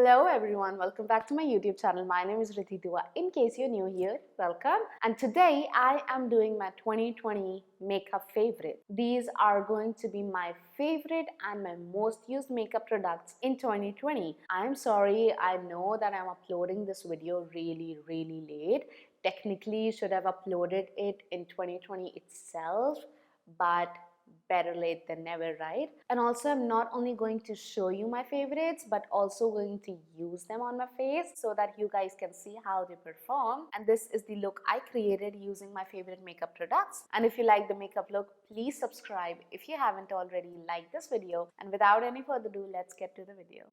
Hello everyone, welcome back to my YouTube channel. My name is Ridhi. In case you're new here, welcome. And today I am doing my 2020 makeup favorite. These are going to be my favorite and my most used makeup products in 2020. I'm sorry, I know that I'm uploading this video really late. Technically, should have uploaded it in 2020 itself, but better late than never, right? And also, I'm not only going to show you my favorites but also going to use them on my face so that you guys can see how they perform. And this is the look I created using my favorite makeup products. And if you like the makeup look, please subscribe if you haven't already. Like this video, and without any further ado, let's get to the video.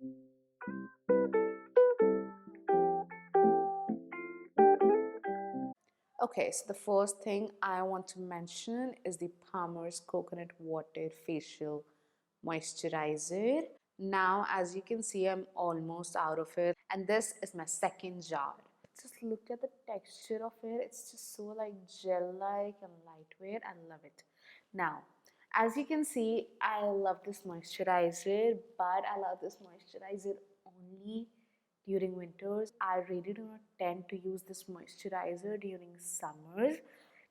Okay, so the first thing I want to mention is the Palmer's Coconut Water Facial Moisturizer. Now, as you can see, I'm almost out of it, and this is my second jar. Just look at the texture of it. It's just so like gel-like and lightweight. I love it. Now, as you can see, I love this moisturizer, but I love this moisturizer only during winters. I really do not tend to use this moisturizer during summers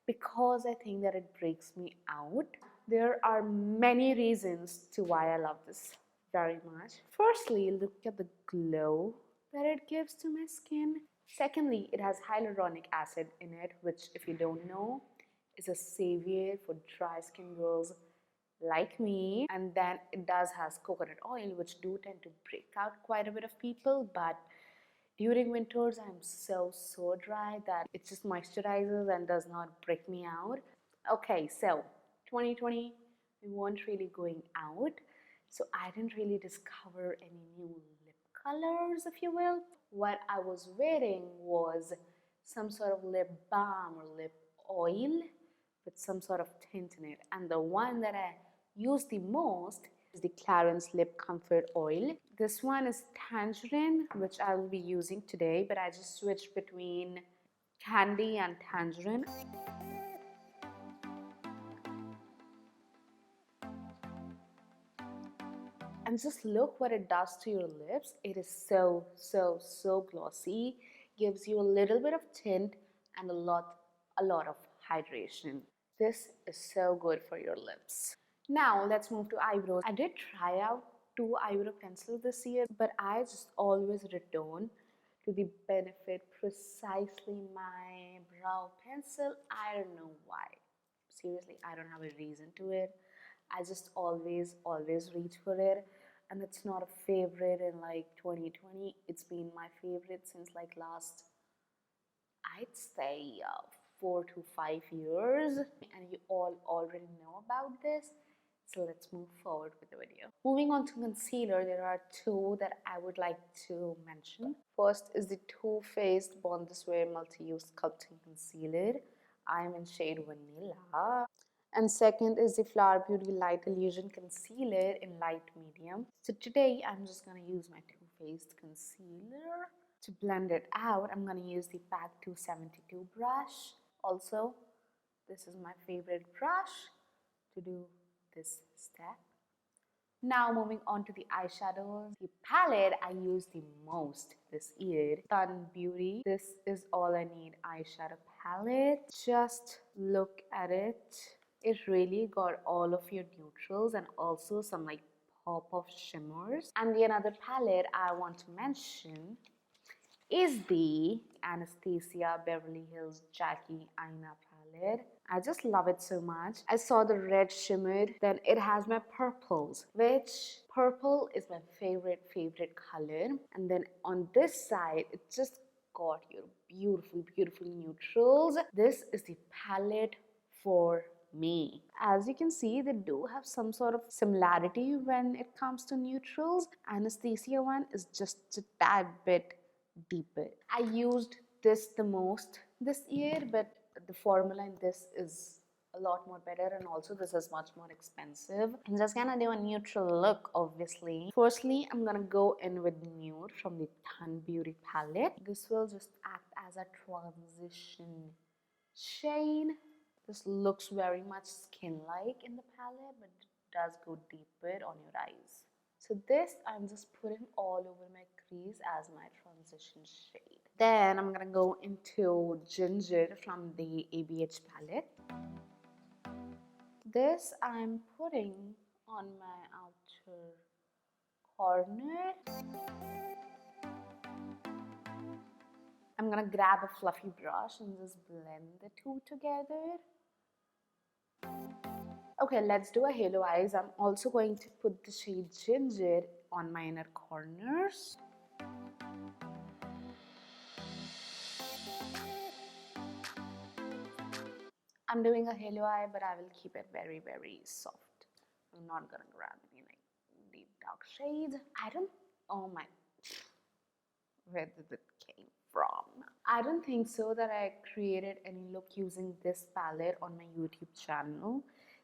because I think that it breaks me out. There are many reasons to why I love this very much. Firstly, look at the glow that it gives to my skin. Secondly, it has hyaluronic acid in it, which, if you don't know, is a savior for dry skin girls like me. And then it does has coconut oil, which do tend to break out quite a bit of people, but during winters I'm so dry that it just moisturizes and does not break me out. Okay, so 2020 we weren't really going out, so I didn't really discover any new lip colors, if you will. What I was wearing was some sort of lip balm or lip oil with some sort of tint in it, and the one that I use the most is the Clarins Lip Comfort Oil. This one is tangerine, which I will be using today, but I just switched between candy and tangerine. And just look what it does to your lips. It is so glossy, gives you a little bit of tint and a lot of hydration. This is so good for your lips. Now let's move to eyebrows. I did try out 2 eyebrow pencils this year, but I just always return to the Benefit Precisely My Brow Pencil. I don't know why. Seriously, I don't have a reason to it. I just always reach for it, and it's not a favorite in like 2020. It's been my favorite since like last, I'd say 4 to 5 years, and you all already know about this. So let's move forward with the video. Moving on to concealer, there are 2 that I would like to mention. First is the Too Faced Born This Way Multi-Use Sculpting Concealer. I'm in shade Vanilla. And second is the Flower Beauty Light Illusion Concealer in light medium. So today I'm just going to use my Too Faced concealer. To blend it out, I'm going to use the PAC 272 brush. Also, this is my favorite brush to do this step. Now moving on to the eyeshadows. The palette I use the most this year, Sun Beauty. This is All I Need eyeshadow palette. Just look at it. It really got all of your neutrals and also some like pop of shimmers. And the another palette I want to mention is the Anastasia Beverly Hills Jackie Aina palette. I just love it so much. I saw the red shimmer, then it has my purples, which purple is my favorite color. And then on this side, it just got your beautiful neutrals. This is the palette for me. As you can see, they do have some sort of similarity when it comes to neutrals. Anastasia one is just a tad bit deeper. I used this the most this year, but the formula in this is a lot more better, and also this is much more expensive. I'm just gonna do a neutral look, obviously. Firstly, I'm gonna go in with Nude from the Sun Beauty palette. This will just act as a transition shade. This looks very much skin-like in the palette, but it does go deeper on your eyes. So this I'm just putting all over my crease as my transition shade. Then I'm gonna go into Ginger from the ABH palette. This I'm putting on my outer corner. I'm gonna grab a fluffy brush and just blend the two together. Okay, let's do a halo eyes. I'm also going to put the shade Ginger on my inner corners. I'm doing a halo eye, but I will keep it very, very soft. I'm not gonna grab any like deep dark shades. Oh my, where did it came from? I don't think so that I created any look using this palette on my YouTube channel.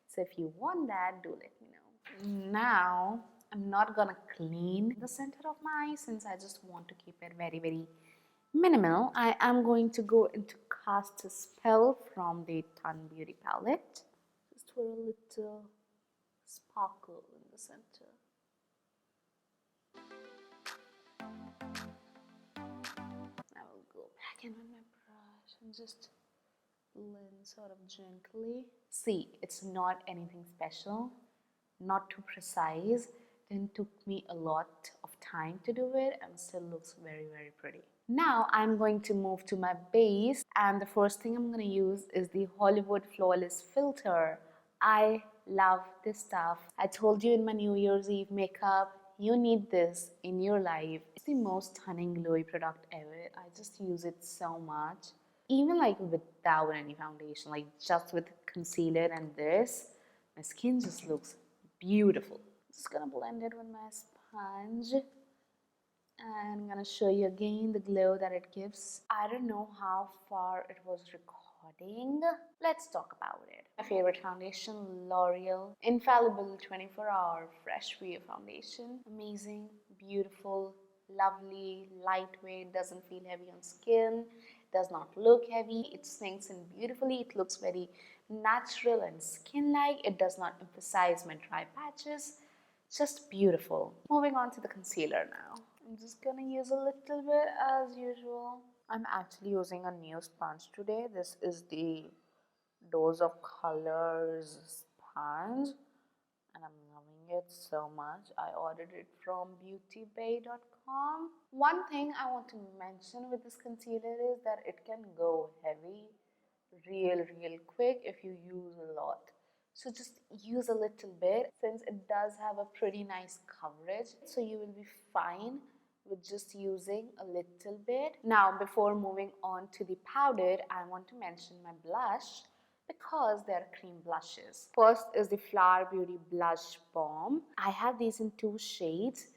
So if you want that, do let me know. Now, I'm not gonna clean the center of my eye since I just want to keep it very, very minimal. I am going to go into Cast a Spell from the Ton Beauty palette. Just for a little sparkle in the center. I will go back in with my brush and just blend sort of gently. See, it's not anything special, not too precise. Then took me a lot of time to do it and still looks very, very pretty. Now I'm going to move to my base, and the first thing I'm going to use is the Hollywood Flawless Filter. I love this stuff. I told you in my New Year's Eve makeup, you need this in your life. It's the most stunning glowy product ever. I just use it so much. Even like without any foundation, like just with concealer and this, my skin just looks beautiful. Just gonna blend it with my sponge. And I'm gonna show you again the glow that it gives. I don't know how far it was recording. Let's talk about it. My favorite foundation, L'Oreal Infallible 24-hour Fresh Wear Foundation. Amazing, beautiful, lovely, lightweight, doesn't feel heavy on skin, does not look heavy. It sinks in beautifully. It looks very natural and skin-like. It does not emphasize my dry patches. Just beautiful. Moving on to the concealer now. I'm just gonna use a little bit as usual. I'm actually using a new sponge today. This is the Dose of Colors sponge and I'm loving it so much. I ordered it from beautybay.com. One thing I want to mention with this concealer is that it can go heavy real quick if you use a lot. So just use a little bit since it does have a pretty nice coverage. So you will be fine with just using a little bit. Now, before moving on to the powder, I want to mention my blush because they're cream blushes. First is the Flower Beauty Blush Balm. I have these in two shades,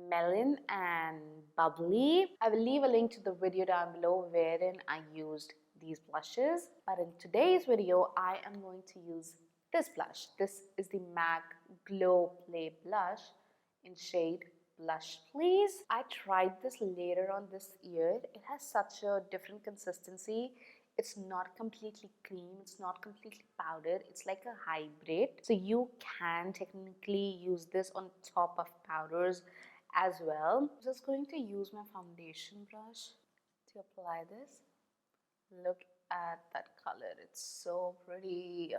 Melon and Bubbly. I will leave a link to the video down below wherein I used these blushes. But in today's video, I am going to use this blush. This is the MAC Glow Play Blush in shade Blush Please. I tried this later on this year. It has such a different consistency. It's not completely cream, it's not completely powdered, it's like a hybrid. So you can technically use this on top of powders as well. I'm just going to use my foundation brush to apply this. Look at that color, it's so pretty.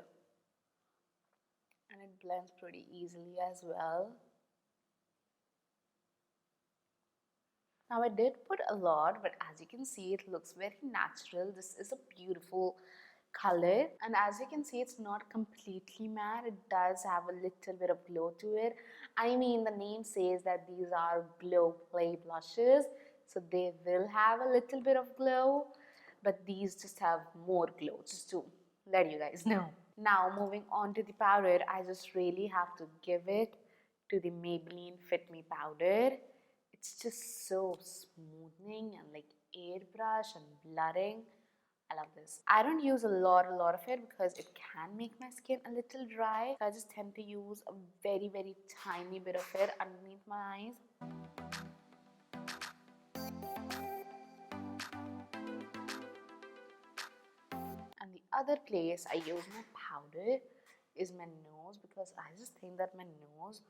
And it blends pretty easily as well. Now I did put a lot, but as you can see, it looks very natural. This is a beautiful color, and as you can see, it's not completely matte. It does have a little bit of glow to it. I mean, the name says that these are glow play blushes, so they will have a little bit of glow, but these just have more glow, just to let you guys know. Now moving on to the powder, I just really have to give it to the Maybelline Fit Me Powder. It's just so smoothing and like airbrush and blurring. I love this. I don't use a lot of it because it can make my skin a little dry. So I just tend to use a very tiny bit of it underneath my eyes. And the other place I use my powder is my nose because I just think that my nose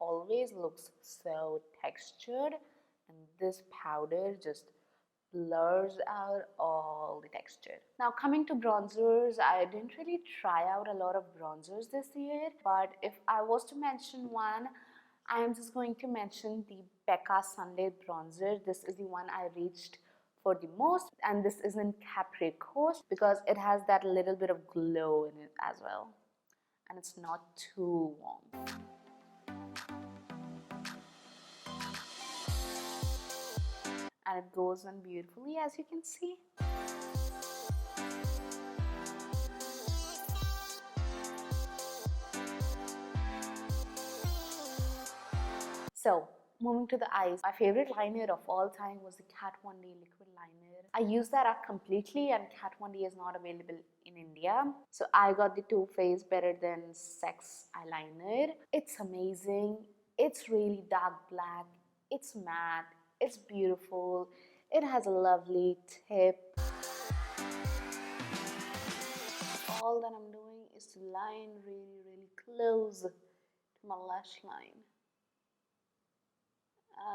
always looks so textured and this powder just blurs out all the texture. Now coming to bronzers, I didn't really try out a lot of bronzers this year, but if I was to mention one, I am just going to mention the Becca Sunlit Bronzer. This is the one I reached for the most, and this is in Capri Coast because it has that little bit of glow in it as well, and it's not too warm. And it goes on beautifully, as you can see. So, moving to the eyes, my favorite liner of all time was the Kat Von D liquid liner. I used that up completely, and Kat Von D is not available in India. So I got the Too Faced Better Than Sex eyeliner. It's amazing. It's really dark black. It's matte. It's beautiful. It has a lovely tip. All that I'm doing is to line really close to my lash line.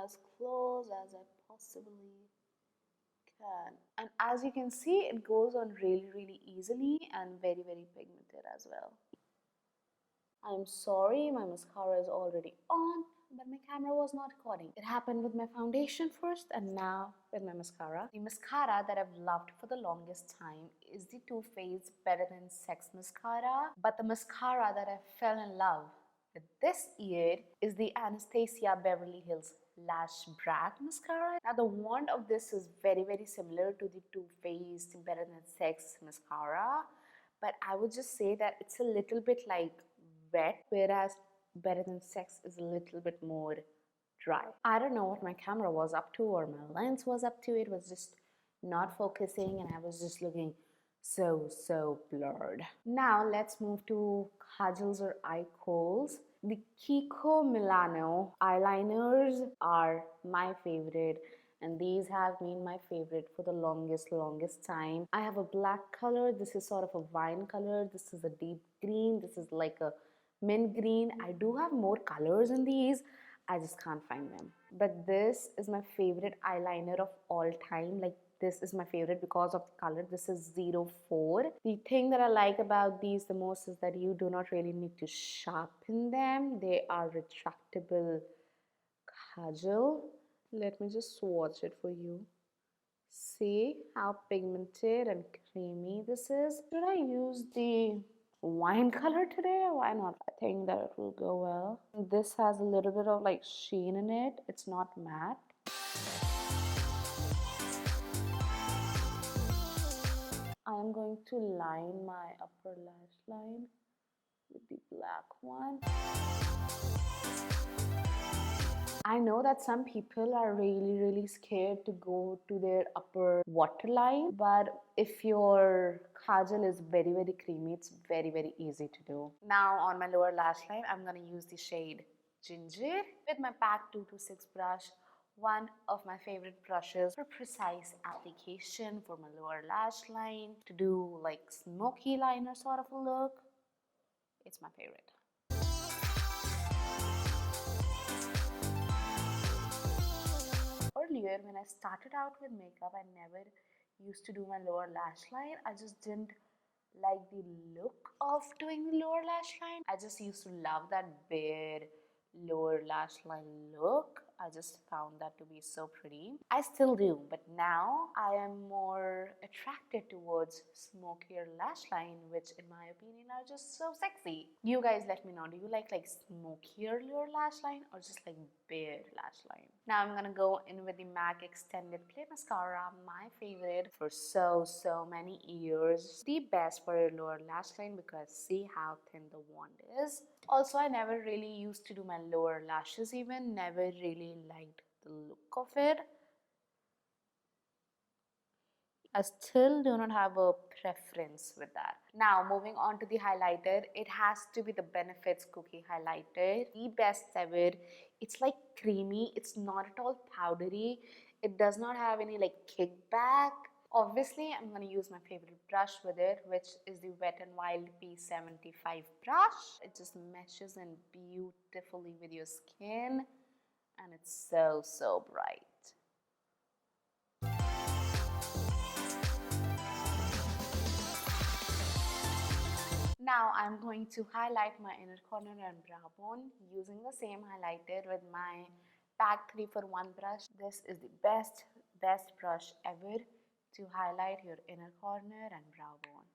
As close as I possibly can. And as you can see, it goes on really easily and very pigmented as well. I'm sorry, my mascara is already on, but my camera was not recording. It happened with my foundation first and now with my mascara. The mascara that I've loved for the longest time is the Too Faced Better Than Sex mascara, but the mascara that I fell in love with this year is the Anastasia Beverly Hills Lash Brat mascara. Now the wand of this is very similar to the Too Faced Better Than Sex mascara, but I would just say that it's a little bit like wet, whereas Better Than Sex is a little bit more dry. I don't know what my camera was up to or my lens was up to. It was just not focusing and I was just looking so blurred. Now let's move to kajals or eye koals. The Kiko Milano eyeliners are my favorite, and these have been my favorite for the longest time. I have a black color. This is sort of a wine color. This is a deep green. This is like a mint green. I do have more colors in these. I just can't find them. But this is my favorite eyeliner of all time. Like, this is my favorite because of the color. This is 04. The thing that I like about these the most is that you do not really need to sharpen them. They are retractable kajal. Let me just swatch it for you. See how pigmented and creamy this is. Should I use the wine color today? Why not? I think that it will go well. This has a little bit of like sheen in it. It's not matte. I am going to line my upper lash line with the black one. I know that some people are really scared to go to their upper waterline, but if your kajal is very creamy, it's very easy to do. Now on my lower lash line, I'm gonna use the shade Ginger with my PAC 226 brush, one of my favorite brushes for precise application for my lower lash line, to do like smoky liner sort of a look. It's my favorite. Earlier, when I started out with makeup, I never used to do my lower lash line. I just didn't like the look of doing the lower lash line. I just used to love that bare lower lash line look. I just found that to be so pretty. I still do, but now I am more attracted towards smokier lash line, which in my opinion are just so sexy. You guys let me know, do you like smokier lower lash line or just like bare lash line? Now I'm gonna go in with the MAC Extended Play Mascara, my favorite for so many years. The best for your lower lash line because see how thin the wand is. Also, I never really used to do my lower lashes even, never really liked the look of it. I still do not have a preference with that. Now, moving on to the highlighter, it has to be the Benefits Cookie Highlighter, the best ever. It's like creamy, it's not at all powdery, it does not have any like kickback. Obviously, I'm going to use my favorite brush with it, which is the Wet n Wild P75 brush. It just meshes in beautifully with your skin and it's so bright. Now I'm going to highlight my inner corner and brow bone using the same highlighter with my Pack 3 for 1 brush. This is the best brush ever to highlight your inner corner and brow bone.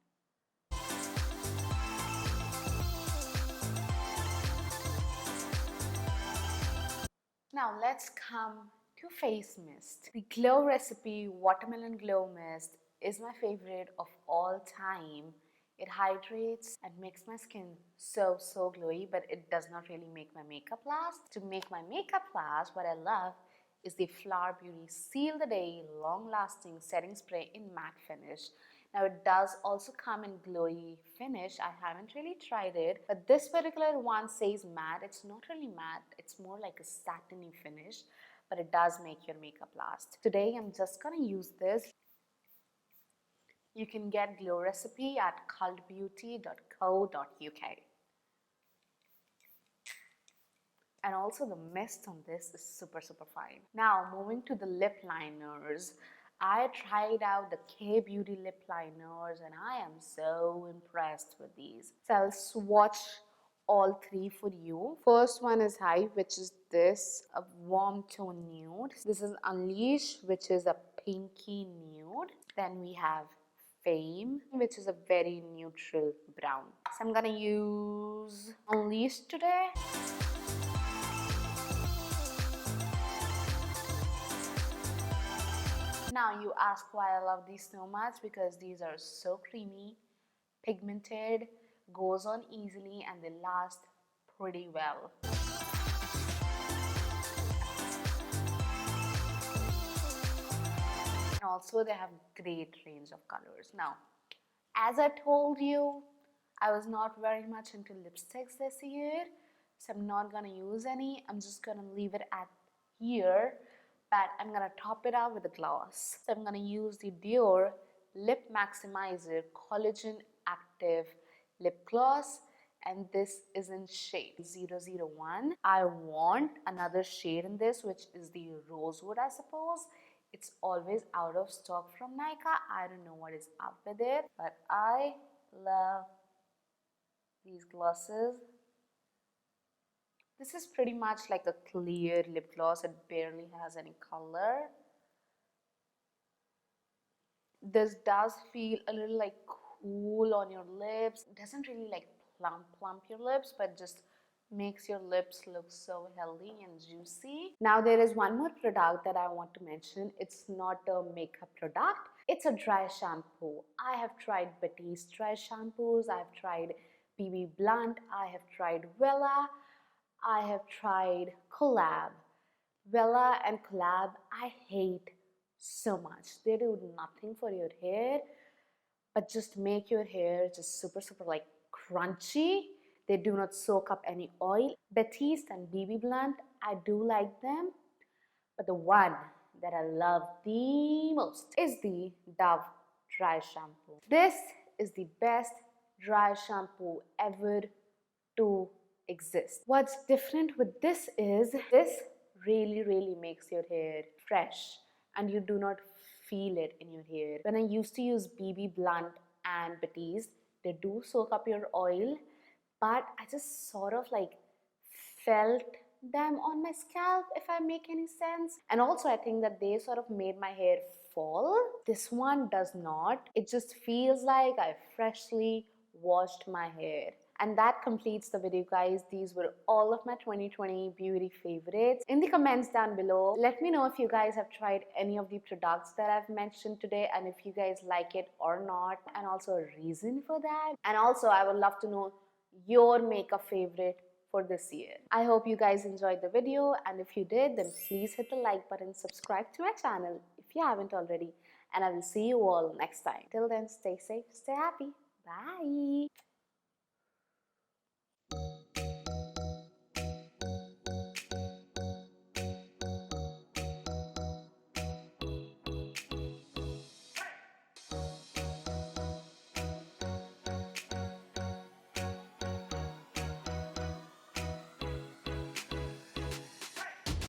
Now let's come to face mist. The Glow Recipe Watermelon Glow Mist is my favorite of all time. It hydrates and makes my skin so glowy, but it does not really make my makeup last. To make my makeup last, what I love is the Flower Beauty Seal the Day Long Lasting Setting Spray in Matte Finish. Now it does also come in glowy finish. I haven't really tried it, but this particular one says matte. It's not really matte, it's more like a satiny finish, but it does make your makeup last. Today I'm just gonna use this. You can get Glow Recipe at cultbeauty.co.uk. And also the mist on this is super fine. Now moving to the lip liners. I tried out the K Beauty lip liners and I am so impressed with these. So I'll swatch all three for you. First one is Hive, which is this, a warm tone nude. This is Unleash, which is a pinky nude. Then we have Fame, which is a very neutral brown. So I'm gonna use Unleash today. Now you ask why I love these so much, because these are so creamy, pigmented, goes on easily, and they last pretty well. And also they have great range of colors. Now, as I told you, I was not very much into lipsticks this year, so I'm not gonna use any. I'm just gonna leave it at here, but I'm gonna top it out with a gloss. So I'm gonna use the Dior Lip Maximizer Collagen Active Lip Gloss, and this is in shade 001. I want another shade in this, which is the Rosewood, I suppose. It's always out of stock from Nykaa. I don't know what is up with it, but I love these glosses. This is pretty much like a clear lip gloss. It barely has any color. This does feel a little like cool on your lips. It doesn't really like plump your lips, but just makes your lips look so healthy and juicy. Now there is one more product that I want to mention. It's not a makeup product. It's a dry shampoo. I have tried Batiste dry shampoos. I have tried BB Blunt. I have tried Wella. I have tried Collab. Wella and Collab, I hate so much. They do nothing for your hair, but just make your hair just super like crunchy. They do not soak up any oil. Batiste and BB Blunt, I do like them, but the one that I love the most is the Dove dry shampoo. This is the best dry shampoo ever to exist. What's different with this is this really makes your hair fresh and you do not feel it in your hair. When I used to use BB Blunt and Batiste, they do soak up your oil, but I just sort of like felt them on my scalp, if I make any sense. And also I think that they sort of made my hair fall. This one does not. It just feels like I freshly washed my hair. And that completes the video, guys. These were all of my 2020 beauty favorites. In the comments down below, let me know if you guys have tried any of the products that I've mentioned today and if you guys like it or not, and also a reason for that. And also I would love to know your makeup favorite for this year. I hope you guys enjoyed the video, and if you did, then please hit the like button, subscribe to my channel if you haven't already, and I will see you all next time. Till then, stay safe, stay happy. Bye.